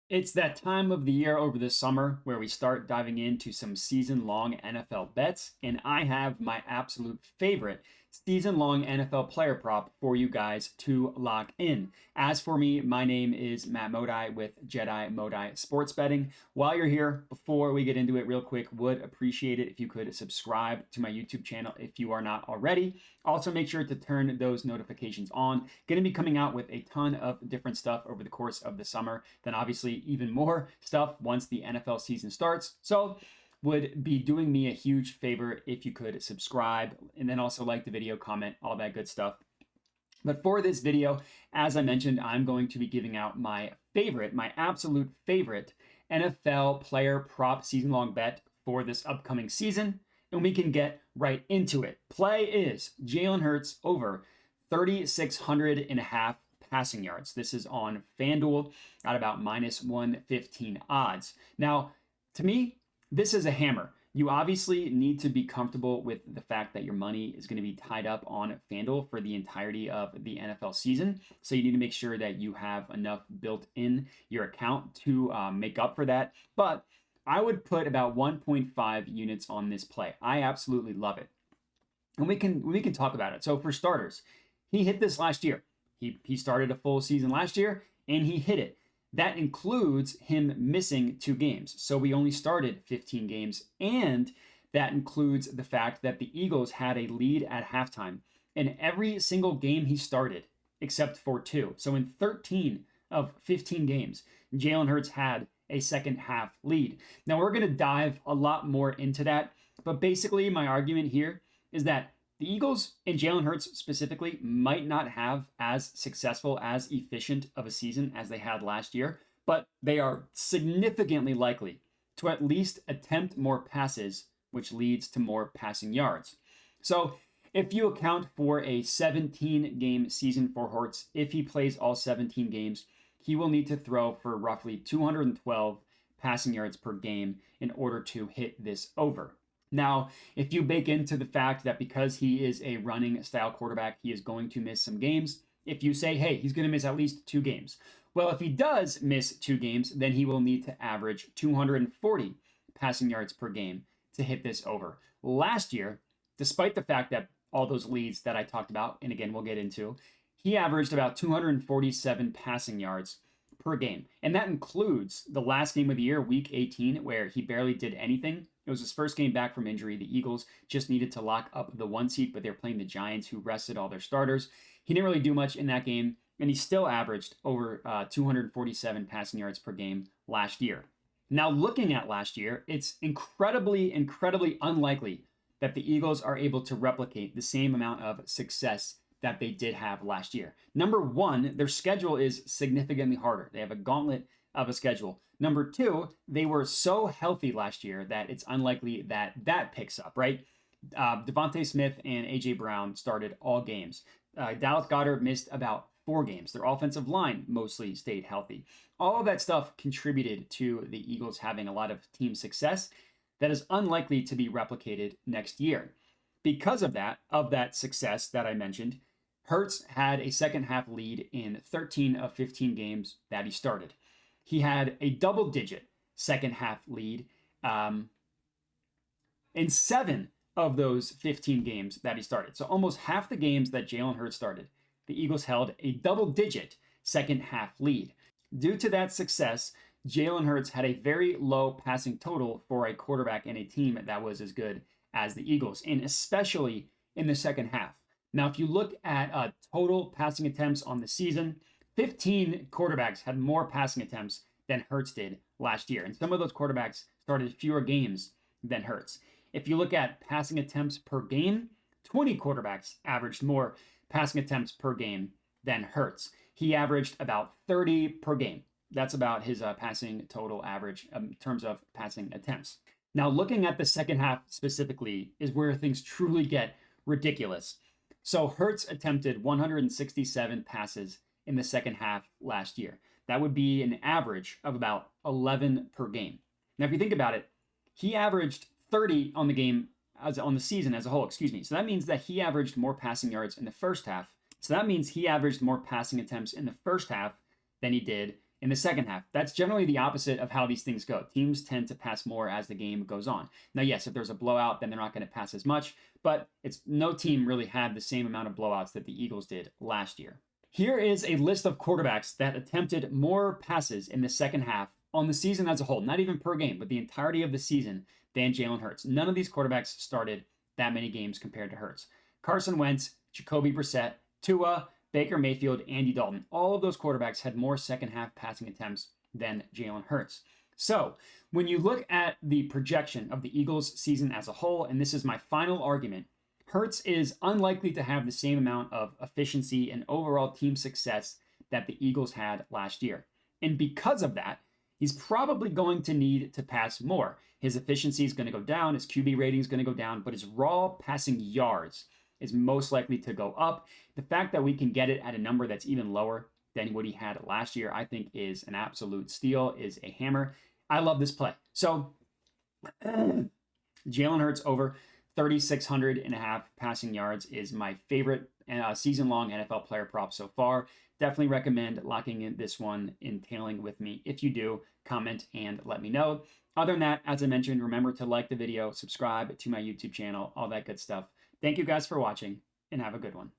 It's that time of the year over the summer where we start diving into some season long NFL bets, and I have my absolute favorite season long NFL player prop for you guys to lock in. As for me, my name is Matt Modi with Jedi Modi Sports Betting. While you're here, before we get into it, real quick, would appreciate it if you could subscribe to my YouTube channel if you are not already. Also, make sure to turn those notifications on. Going to be coming out with a ton of different stuff over the course of the summer, then obviously even more stuff once the NFL season starts. So would be doing me a huge favor if you could subscribe and then also like the video, comment, all that good stuff. But for this video, as I mentioned, I'm going to be giving out my absolute favorite NFL player prop season long bet for this upcoming season. And we can get right into it. Play is Jalen Hurts over 3,600 and a half passing yards. This is on FanDuel at about minus 115 odds. Now, to me, this is a hammer. You obviously need to be comfortable with the fact that your money is going to be tied up on FanDuel for the entirety of the NFL season. So you need to make sure that you have enough built in your account to make up for that. But I would put about 1.5 units on this play. I absolutely love it. And we can talk about it. So for starters, he hit this last year. He started a full season last year and he hit it. That includes him missing 2 games. So we only started 15 games. And that includes the fact that the Eagles had a lead at halftime in every single game he started, except for 2. So in 13 of 15 games, Jalen Hurts had a second half lead. Now we're going to dive a lot more into that. But basically my argument here is that the Eagles and Jalen Hurts specifically might not have as successful, as efficient of a season as they had last year, but they are significantly likely to at least attempt more passes, which leads to more passing yards. So if you account for a 17-game season for Hurts, if he plays all 17 games, he will need to throw for roughly 212 passing yards per game in order to hit this over. Now, if you bake into the fact that because he is a running style quarterback, he is going to miss some games, if you say, hey, he's going to miss at least 2 games. Well, if he does miss 2 games, then he will need to average 240 passing yards per game to hit this over. Last year, despite the fact that all those leads that I talked about, and again, we'll get into, he averaged about 247 passing yards per game. And that includes the last game of the year, week 18, where he barely did anything. It was his first game back from injury. The Eagles just needed to lock up the 1 seed, but they're playing the Giants, who rested all their starters. He didn't really do much in that game, and he still averaged over 247 passing yards per game last year. Now, looking at last year, it's incredibly unlikely that the Eagles are able to replicate the same amount of success that they did have last year. Number one, their schedule is significantly harder. They have a gauntlet of a schedule. Number 2, they were so healthy last year that it's unlikely that that picks up, right? Devontae Smith and A.J. Brown started all games. Dallas Goedert missed about 4 games. Their offensive line mostly stayed healthy. All of that stuff contributed to the Eagles having a lot of team success that is unlikely to be replicated next year. Because of that success that I mentioned, Hurts had a second half lead in 13 of 15 games that he started. He had a double-digit second half lead in 7 of those 15 games that he started. So almost half the games that Jalen Hurts started, the Eagles held a double-digit second half lead. Due to that success, Jalen Hurts had a very low passing total for a quarterback and a team that was as good as the Eagles, and especially in the second half. Now, if you look at total passing attempts on the season, 15 quarterbacks had more passing attempts than Hurts did last year. And some of those quarterbacks started fewer games than Hurts. If you look at passing attempts per game, 20 quarterbacks averaged more passing attempts per game than Hurts. He averaged about 30 per game. That's about his passing total average in terms of passing attempts. Now, looking at the second half specifically is where things truly get ridiculous. So Hurts attempted 167 passes in the second half last year. That would be an average of about 11 per game. Now, if you think about it, he averaged 30 on the season as a whole, So that means that he averaged more passing yards in the first half. So that means he averaged more passing attempts in the first half than he did in the second half. That's generally the opposite of how these things go. Teams tend to pass more as the game goes on. Now, yes, if there's a blowout, then they're not going to pass as much, but it's no team really had the same amount of blowouts that the Eagles did last year. Here is a list of quarterbacks that attempted more passes in the second half on the season as a whole, not even per game, but the entirety of the season, than Jalen Hurts. None of these quarterbacks started that many games compared to Hurts. Carson Wentz, Jacoby Brissett, Tua, Baker Mayfield, Andy Dalton. All of those quarterbacks had more second half passing attempts than Jalen Hurts. So when you look at the projection of the Eagles season as a whole, and this is my final argument, Hurts is unlikely to have the same amount of efficiency and overall team success that the Eagles had last year. And because of that, he's probably going to need to pass more. His efficiency is going to go down, his QB rating is going to go down, but his raw passing yards is most likely to go up. The fact that we can get it at a number that's even lower than what he had last year, I think is an absolute steal, is a hammer. I love this play. So Jalen Hurts over 3,600 and a half passing yards is my favorite season-long NFL player prop so far. Definitely recommend locking in this one, entailing with me. If you do, comment and let me know. Other than that, as I mentioned, remember to like the video, subscribe to my YouTube channel, all that good stuff. Thank you guys for watching, and have a good one.